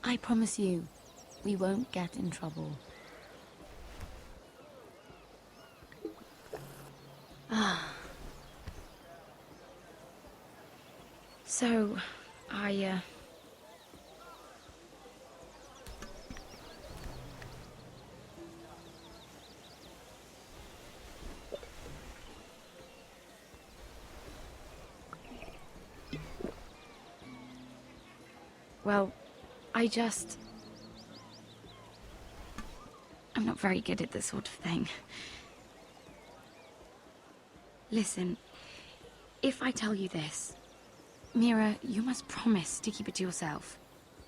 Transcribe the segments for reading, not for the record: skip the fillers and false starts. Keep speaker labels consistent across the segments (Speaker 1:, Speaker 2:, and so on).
Speaker 1: I promise you, we won't get in trouble. So, well, I'm not very good at this sort of thing. Listen, if I tell you this, Mira, you must promise to keep it to yourself.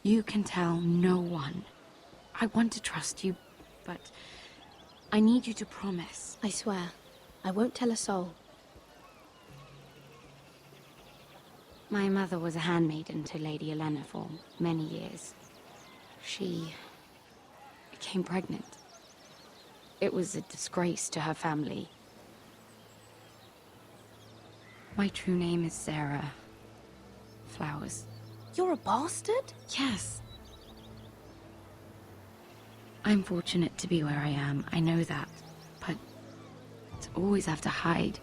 Speaker 1: You can tell no one. I want to trust you, but I need you to promise.
Speaker 2: I swear, I won't tell a soul.
Speaker 1: My mother was a handmaiden to Lady Elena for many years. She became pregnant. It was a disgrace to her family. My true name is Sarah Flowers.
Speaker 2: You're a bastard?
Speaker 1: Yes. I'm fortunate to be where I am, I know that. But to always have to hide.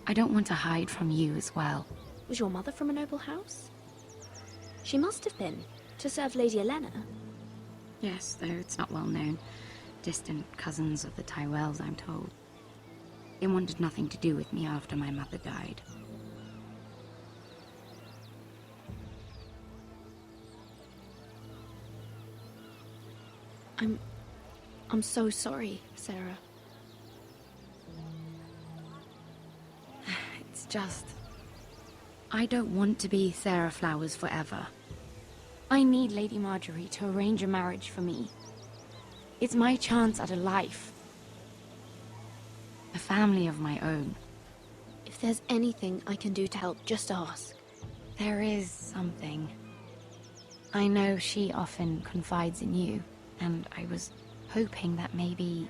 Speaker 1: I don't want to hide from you as well.
Speaker 2: Was your mother from a noble house? She must have been, to serve Lady Elena.
Speaker 1: Yes, though it's not well known. Distant cousins of the Tyrells, I'm told. They wanted nothing to do with me after my mother died.
Speaker 2: I'm so sorry, Sarah.
Speaker 1: It's just... I don't want to be Sarah Flowers forever. I need Lady Marjorie to arrange a marriage for me. It's my chance at a life. A family of my own.
Speaker 2: If there's anything I can do to help, just ask.
Speaker 1: There is something. I know she often confides in you, and I was hoping that maybe...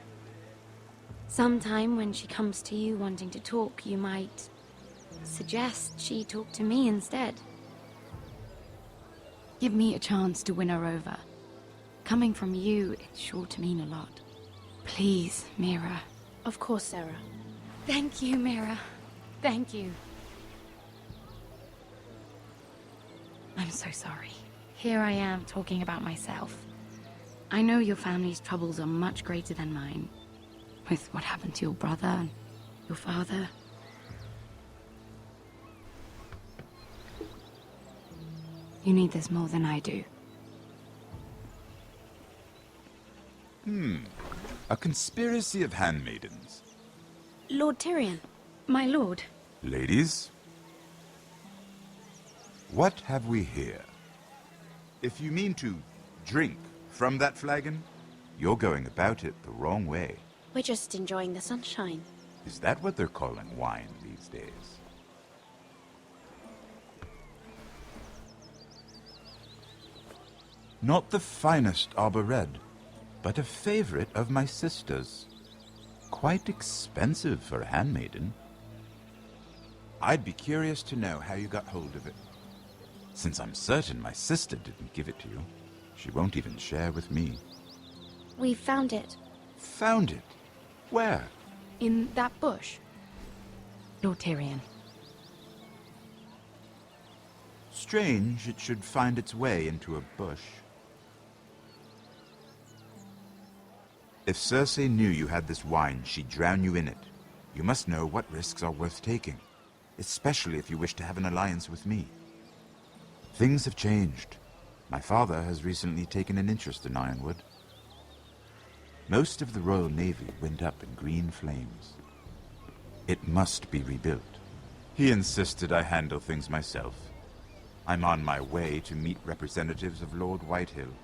Speaker 1: sometime when she comes to you wanting to talk, you might suggest she talk to me instead. Give me a chance to win her over. Coming from you, it's sure to mean a lot. Please, Mira.
Speaker 2: Of course, Sarah.
Speaker 1: Thank you, Mira. Thank you. I'm so sorry. Here I am talking about myself. I know your family's troubles are much greater than mine. With what happened to your brother and your father. You need this more than I do.
Speaker 3: A conspiracy of handmaidens.
Speaker 2: Lord Tyrion.
Speaker 1: My lord.
Speaker 3: Ladies, what have we here? If you mean to drink from that flagon, you're going about it the wrong way.
Speaker 2: We're just enjoying the sunshine.
Speaker 3: Is that what they're calling wine these days? Not the finest arbor red, but a favorite of my sister's. Quite expensive for a handmaiden. I'd be curious to know how you got hold of it. Since I'm certain my sister didn't give it to you, she won't even share with me.
Speaker 2: We found it.
Speaker 3: Found it? Where?
Speaker 1: In that bush. Lord Tyrion.
Speaker 3: Strange it should find its way into a bush. If Cersei knew you had this wine, she'd drown you in it. You must know what risks are worth taking, especially if you wish to have an alliance with me. Things have changed. My father has recently taken an interest in Ironwood. Most of the Royal Navy went up in green flames. It must be rebuilt. He insisted I handle things myself. I'm on my way to meet representatives of Lord Whitehill.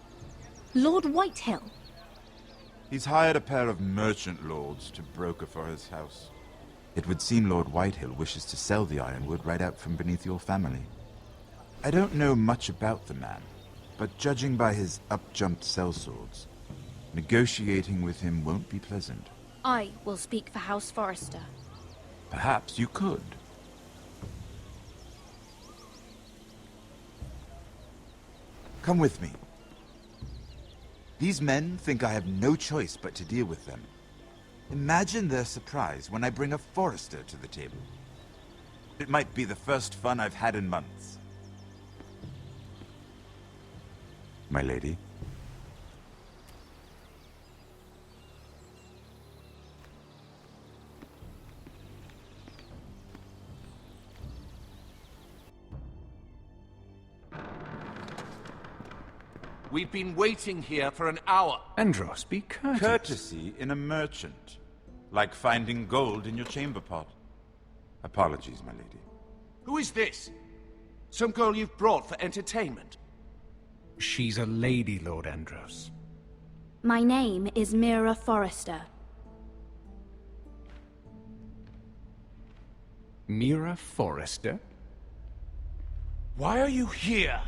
Speaker 2: Lord Whitehill?
Speaker 3: He's hired a pair of merchant lords to broker for his house. It would seem Lord Whitehill wishes to sell the ironwood right out from beneath your family. I don't know much about the man, but judging by his up-jumped sellswords, negotiating with him won't be pleasant.
Speaker 2: I will speak for House Forrester.
Speaker 3: Perhaps you could. Come with me. These men think I have no choice but to deal with them. Imagine their surprise when I bring a forester to the table. It might be the first fun I've had in months. My lady?
Speaker 4: We've been waiting here for an hour.
Speaker 5: Andros, be courteous.
Speaker 3: Courtesy in a merchant. Like finding gold in your chamber pot. Apologies, my lady.
Speaker 4: Who is this? Some girl you've brought for entertainment?
Speaker 5: She's a lady, Lord Andros.
Speaker 2: My name is Mira Forrester.
Speaker 5: Mira Forrester?
Speaker 4: Why are you here?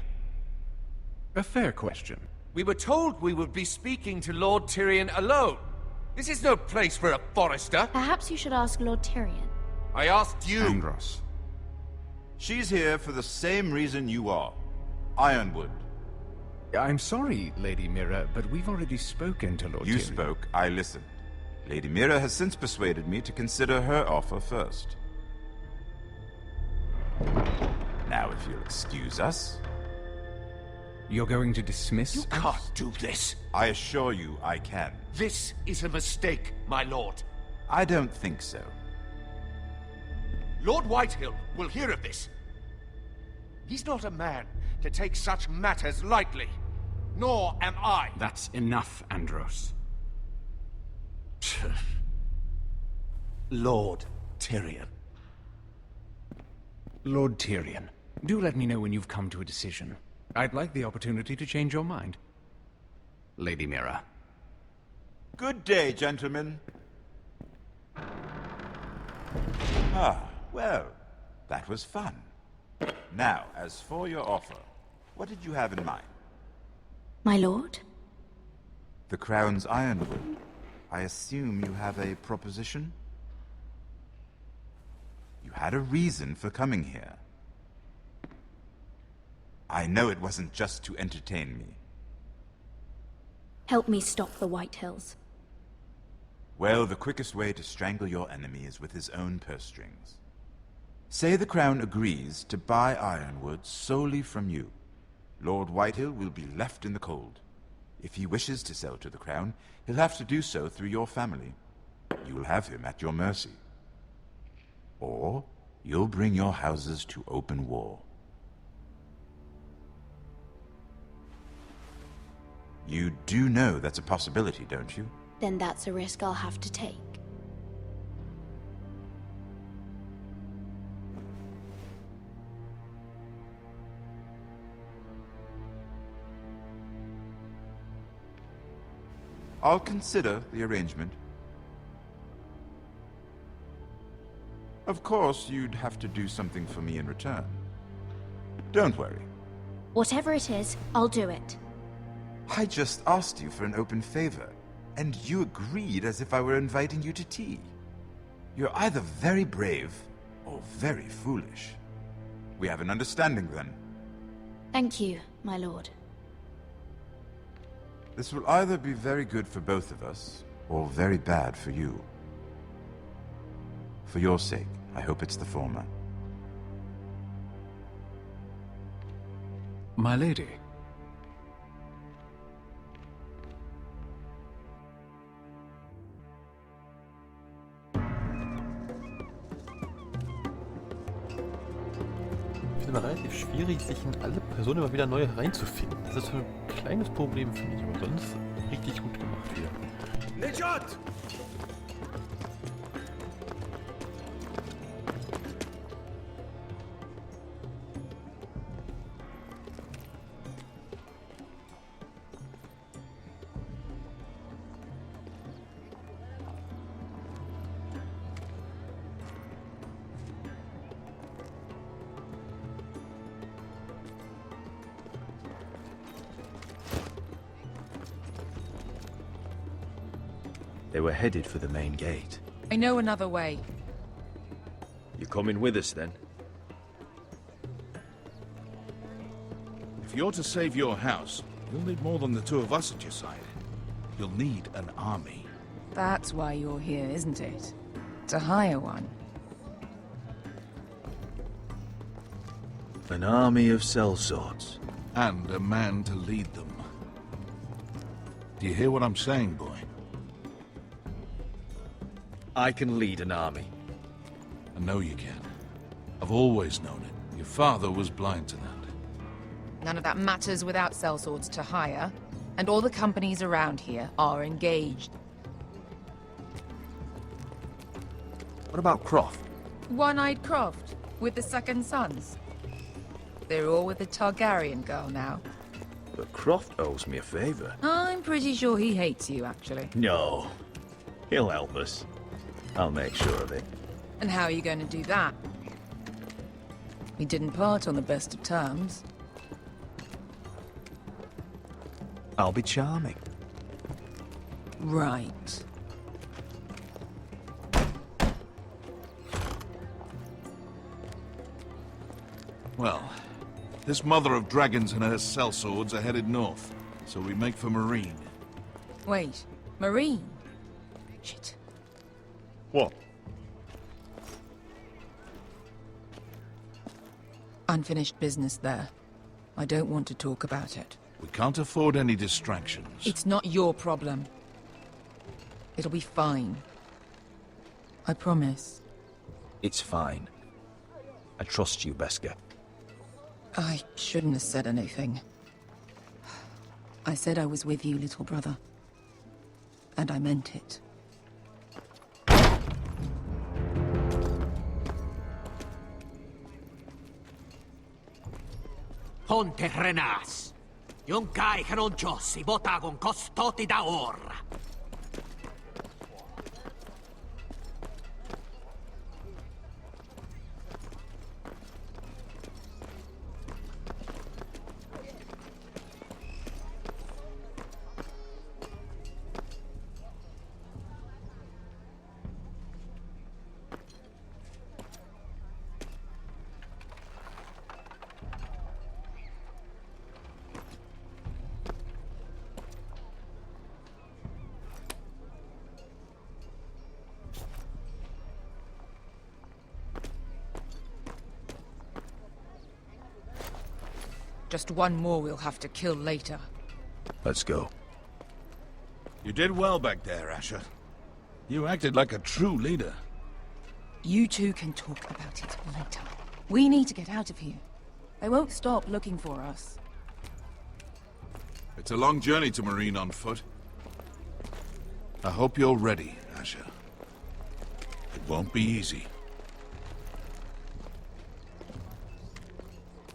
Speaker 5: A fair question.
Speaker 4: We were told we would be speaking to Lord Tyrion alone. This is no place for a forester.
Speaker 2: Perhaps you should ask Lord Tyrion.
Speaker 4: I asked you.
Speaker 5: Andros.
Speaker 3: She's here for the same reason you are. Ironwood.
Speaker 5: I'm sorry, Lady Mira, but we've already spoken to Lord Tyrion.
Speaker 3: You spoke, I listened. Lady Mira has since persuaded me to consider her offer first. Now, if you'll excuse us...
Speaker 5: You're going to dismiss
Speaker 4: You
Speaker 5: us?
Speaker 4: can't do this.
Speaker 3: I assure you I can.
Speaker 4: This is a mistake, my lord.
Speaker 3: I don't think so.
Speaker 4: Lord Whitehill will hear of this. He's not a man to take such matters lightly. Nor am I.
Speaker 5: That's enough, Andros.
Speaker 4: Lord Tyrion.
Speaker 5: Lord Tyrion, do let me know when you've come to a decision. I'd like the opportunity to change your mind. Lady Mira.
Speaker 3: Good day, gentlemen. Ah, well, that was fun. Now, as for your offer, what did you have in mind?
Speaker 2: My lord?
Speaker 3: The Crown's Ironwood. I assume you have a proposition? You had a reason for coming here. I know it wasn't just to entertain me.
Speaker 2: Help me stop the Whitehills.
Speaker 3: Well, the quickest way to strangle your enemy is with his own purse strings. Say the Crown agrees to buy Ironwood solely from you. Lord Whitehill will be left in the cold. If he wishes to sell to the Crown, he'll have to do so through your family. You'll have him at your mercy. Or you'll bring your houses to open war. You do know that's a possibility, don't you?
Speaker 2: Then that's a risk I'll have to take.
Speaker 3: I'll consider the arrangement. Of course, you'd have to do something for me in return. Don't worry.
Speaker 2: Whatever it is, I'll do it.
Speaker 3: I just asked you for an open favor, and you agreed as if I were inviting you to tea. You're either very brave or very foolish. We have an understanding then.
Speaker 2: Thank you, my lord.
Speaker 3: This will either be very good for both of us, or very bad for you. For your sake, I hope it's the former.
Speaker 5: My lady.
Speaker 6: Es ist immer relativ schwierig, sich in alle Personen immer wieder neu reinzufinden. Das ist so ein kleines Problem, finde ich, aber sonst richtig gut gemacht wieder.
Speaker 4: Nejat!
Speaker 7: They were headed for the main gate.
Speaker 8: I know another way.
Speaker 7: You coming with us then?
Speaker 9: If you're to save your house, you'll need more than the two of us at your side.
Speaker 8: You'll need an army.
Speaker 9: That's why you're here, isn't it? To hire one.
Speaker 7: An army of sellswords.
Speaker 8: And a man to lead them. Do you hear what I'm saying, boy?
Speaker 7: I can lead an army.
Speaker 8: I know you can. I've always known it. Your father was blind to that.
Speaker 9: None of that matters without sellswords to hire. And all the companies around here are engaged.
Speaker 7: What about Croft?
Speaker 9: One-eyed Croft, with the second sons. They're all with the Targaryen girl now.
Speaker 7: But Croft owes me a favor.
Speaker 9: I'm pretty sure he hates you, actually.
Speaker 7: No. He'll help us. I'll make sure of it.
Speaker 9: And how are you going to do that? We didn't part on the best of terms.
Speaker 7: I'll be charming.
Speaker 9: Right.
Speaker 8: Well, this mother of dragons and her sellswords are headed north, so we make for Marine.
Speaker 9: Wait, Marine? Shit.
Speaker 6: What?
Speaker 9: Unfinished business there. I don't want to talk about it.
Speaker 8: We can't afford any distractions.
Speaker 9: It's not your problem. It'll be fine. I promise.
Speaker 7: It's fine. I trust you, Beskar.
Speaker 9: I shouldn't have said anything. I said I was with you, little brother. And I meant it.
Speaker 10: Ponte Renas. Yung kai kanon Diyos, ibotagong kostoti daor.
Speaker 9: Just one more we'll have to kill later.
Speaker 7: Let's go.
Speaker 8: You did well back there, Asher. You acted like a true leader.
Speaker 9: You two can talk about it later. We need to get out of here. They won't stop looking for us.
Speaker 8: It's a long journey to Marine on foot. I hope you're ready, Asher. It won't be easy.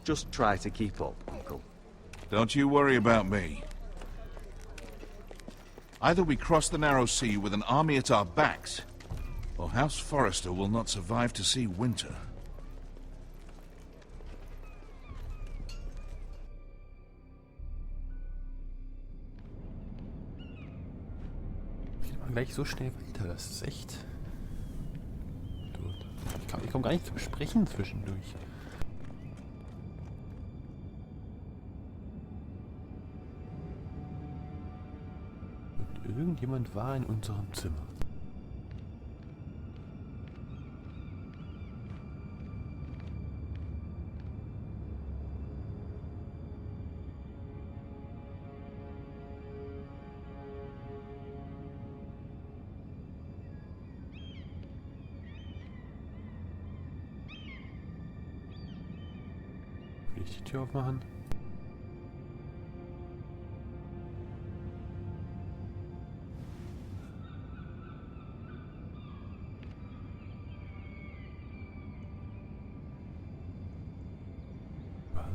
Speaker 7: Just try to keep up, Uncle.
Speaker 8: Don't you worry about me. Either we cross the narrow sea with an army at our backs, or House Forrester will not survive to see winter.
Speaker 6: Geht man gleich so schnell weiter, das ist echt... Ich komme gar nicht zum Sprechen zwischendurch. Und irgendjemand war in unserem Zimmer. Will ich die Tür aufmachen?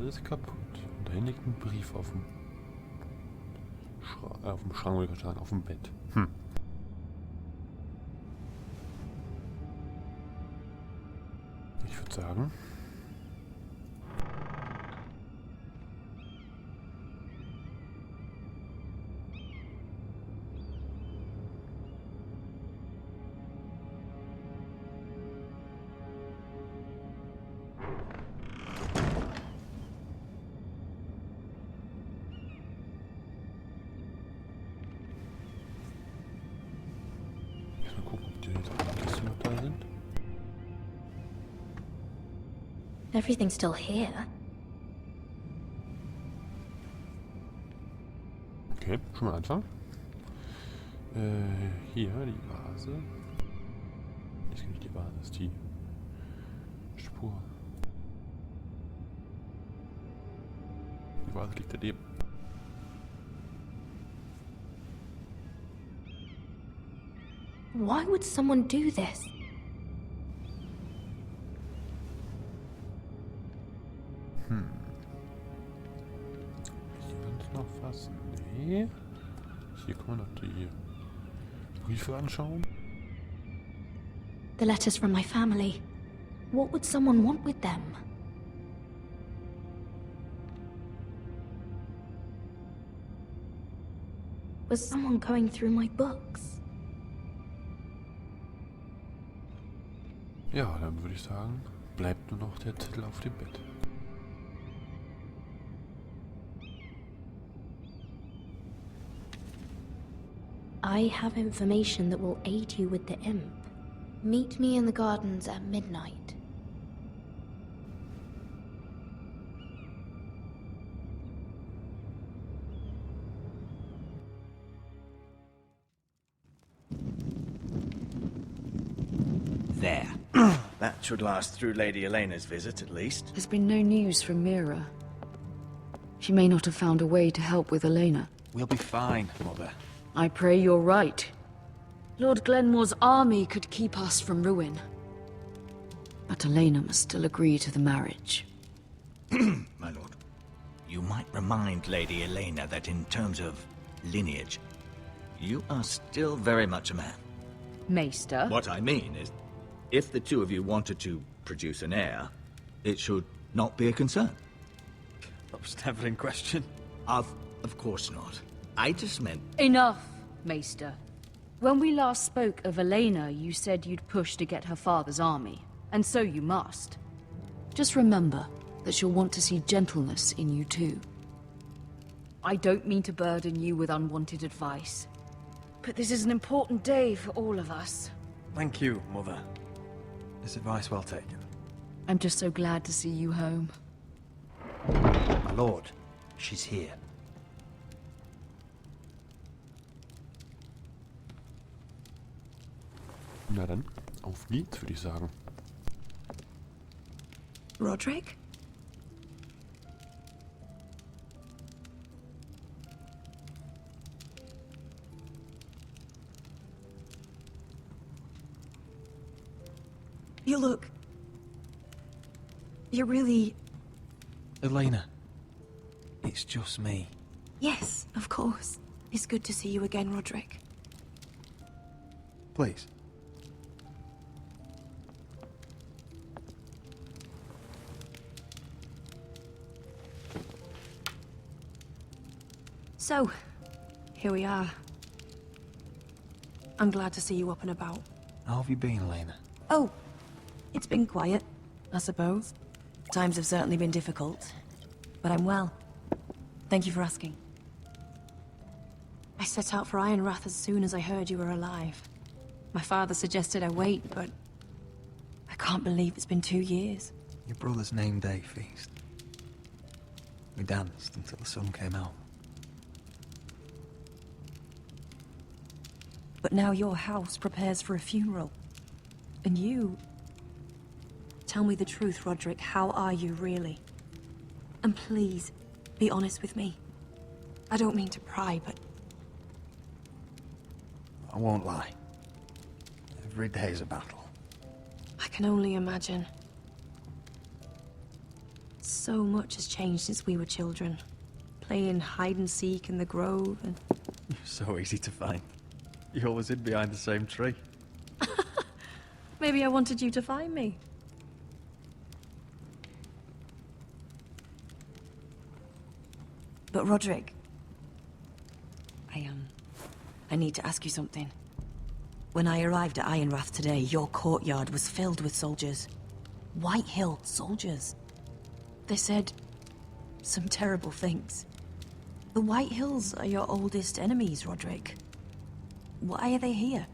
Speaker 6: Alles kaputt. Und da liegt ein Brief auf dem Schrank, wollte ich sagen, auf dem Bett. Ich würde sagen... Kisten noch da sind.
Speaker 2: Everything's still here.
Speaker 6: Okay, schon mal anfangen. Hier die Vase. Das ist nicht die Vase, das ist die Spur. Die Vase liegt daneben.
Speaker 2: Why would someone do this?
Speaker 6: Hier sind noch was? Nee. Hier kann man noch die Briefe anschauen.
Speaker 2: The letters from my family. What would someone want with them? Was someone going through my books?
Speaker 6: Ja, dann würde ich sagen, bleibt nur noch der Zettel auf dem Bett.
Speaker 2: I have information that will aid you with the imp. Meet me in the gardens at midnight.
Speaker 10: There.
Speaker 7: That should last through Lady Elena's visit, at least.
Speaker 11: There's been no news from Mira. She may not have found a way to help with Elena.
Speaker 7: We'll be fine, Mother.
Speaker 11: I pray you're right. Lord Glenmore's army could keep us from ruin. But Elena must still agree to the marriage.
Speaker 10: My lord, you might remind Lady Elena that in terms of lineage, you are still very much a man.
Speaker 11: Maester?
Speaker 10: What I mean is, if the two of you wanted to produce an heir, it should not be a concern.
Speaker 7: That was never in question.
Speaker 10: Of course not. I just meant...
Speaker 11: Enough, Maester. When we last spoke of Elena, you said you'd push to get her father's army. And so you must. Just remember that she'll want to see gentleness in you too. I don't mean to burden you with unwanted advice, but this is an important day for all of us.
Speaker 7: Thank you, Mother. This advice well taken.
Speaker 11: I'm just so glad to see you home.
Speaker 10: My lord, she's here.
Speaker 6: Na dann, auf geht's, würde ich sagen.
Speaker 9: Rodrik? You look... You're really...
Speaker 7: Elena, it's just me.
Speaker 9: Yes, of course. It's good to see you again, Rodrik.
Speaker 7: Please.
Speaker 9: So, here we are. I'm glad to see you up and about.
Speaker 7: How have you been, Elena?
Speaker 9: Oh, it's been quiet, I suppose. Times have certainly been difficult, but I'm well. Thank you for asking. I set out for Ironrath as soon as I heard you were alive. My father suggested I wait, but I can't believe it's been 2 years.
Speaker 7: Your brother's name day feast. We danced until the sun came out.
Speaker 9: But now your house prepares for a funeral. And you... Tell me the truth, Rodrik. How are you, really? And please, be honest with me. I don't mean to pry, but...
Speaker 7: I won't lie. Every day's a battle.
Speaker 9: I can only imagine. So much has changed since we were children. Playing hide-and-seek in the grove and...
Speaker 7: You're so easy to find. You always hid behind the same tree.
Speaker 9: Maybe I wanted you to find me. But Rodrik... I need to ask you something. When I arrived at Ironrath today, your courtyard was filled with soldiers. Whitehill soldiers. They said some terrible things. The Whitehills are your oldest enemies, Rodrik. Why are they here?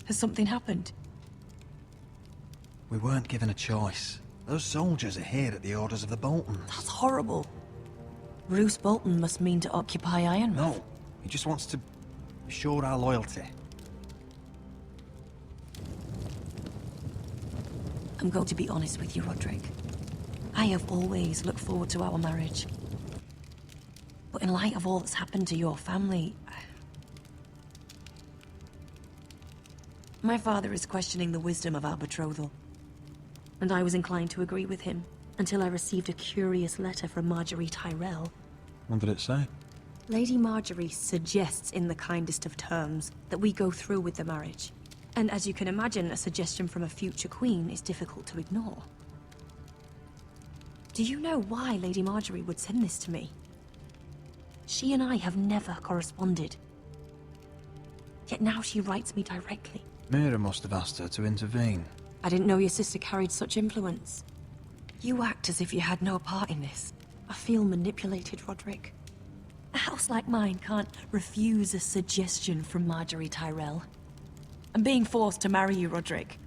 Speaker 9: Has something happened?
Speaker 7: We weren't given a choice. Those soldiers are here at the orders of the Boltons.
Speaker 9: That's horrible. Roose Bolton must mean to occupy Ironrath.
Speaker 7: No, he just wants to assure our loyalty.
Speaker 9: I'm going to be honest with you, Rodrik. I have always looked forward to our marriage. But in light of all that's happened to your family... My father is questioning the wisdom of our betrothal. And I was inclined to agree with him, until I received a curious letter from Marjorie Tyrell.
Speaker 7: What did it say?
Speaker 9: Lady Marjorie suggests in the kindest of terms that we go through with the marriage. And as you can imagine, a suggestion from a future queen is difficult to ignore. Do you know why Lady Marjorie would send this to me? She and I have never corresponded. Yet now she writes me directly.
Speaker 7: Mira must have asked her to intervene.
Speaker 9: I didn't know your sister carried such influence. You act as if you had no part in this. I feel manipulated, Rodrik. A house like mine can't refuse a suggestion from Marjorie Tyrell. I'm being forced to marry you, Rodrik.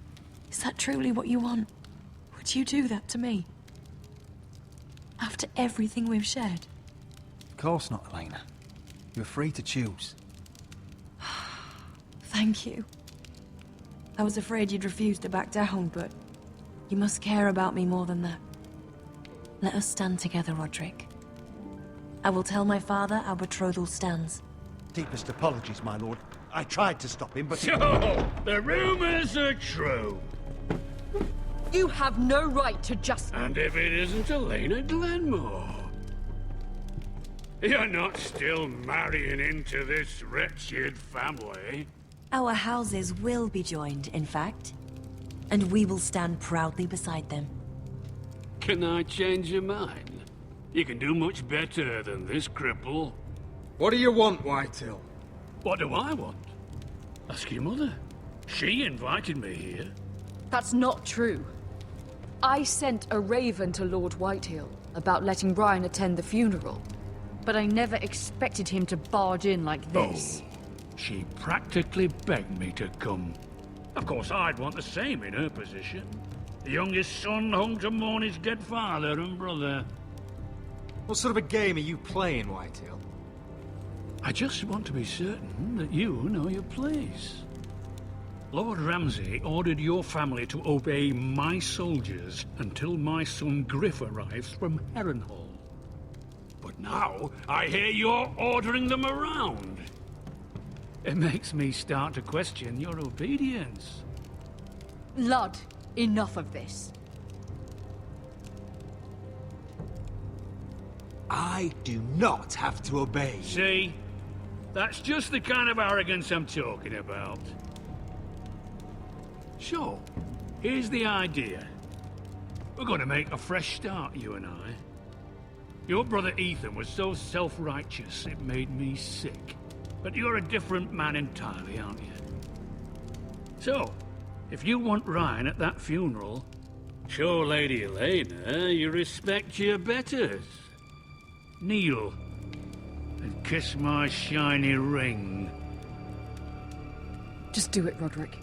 Speaker 9: Is that truly what you want? Would you do that to me? After everything we've shared?
Speaker 7: Of course not, Elena. You're free to choose.
Speaker 9: Thank you. I was afraid you'd refuse to back down, but you must care about me more than that. Let us stand together, Rodrik. I will tell my father our betrothal stands.
Speaker 4: Deepest apologies, my lord. I tried to stop him, but...
Speaker 12: So, the rumors are true.
Speaker 11: You have no right to just...
Speaker 12: And if it isn't Elena Glenmore? You're not still marrying into this wretched family?
Speaker 9: Our houses will be joined, in fact. And we will stand proudly beside them.
Speaker 12: Can I change your mind? You can do much better than this cripple.
Speaker 13: What do you want, Whitehill?
Speaker 12: What do I want? Ask your mother. She invited me here.
Speaker 11: That's not true. I sent a raven to Lord Whitehill about letting Brian attend the funeral. But I never expected him to barge in like this.
Speaker 12: Oh, she practically begged me to come. Of course, I'd want the same in her position. The youngest son home to mourn his dead father and brother.
Speaker 13: What sort of a game are you playing, Whitehill?
Speaker 12: I just want to be certain that you know your place. Lord Ramsay ordered your family to obey my soldiers until my son Griff arrives from Harrenhal. But now, I hear you're ordering them around. It makes me start to question your obedience.
Speaker 11: Lud, enough of this.
Speaker 13: I do not have to obey.
Speaker 12: See? That's just the kind of arrogance I'm talking about. So, here's the idea. We're going to make a fresh start, you and I. Your brother Ethan was so self-righteous it made me sick. But you're a different man entirely, aren't you? So, if you want Ryan at that funeral, show Lady Elena you respect your betters. Kneel and kiss my shiny ring.
Speaker 11: Just do it, Rodrik.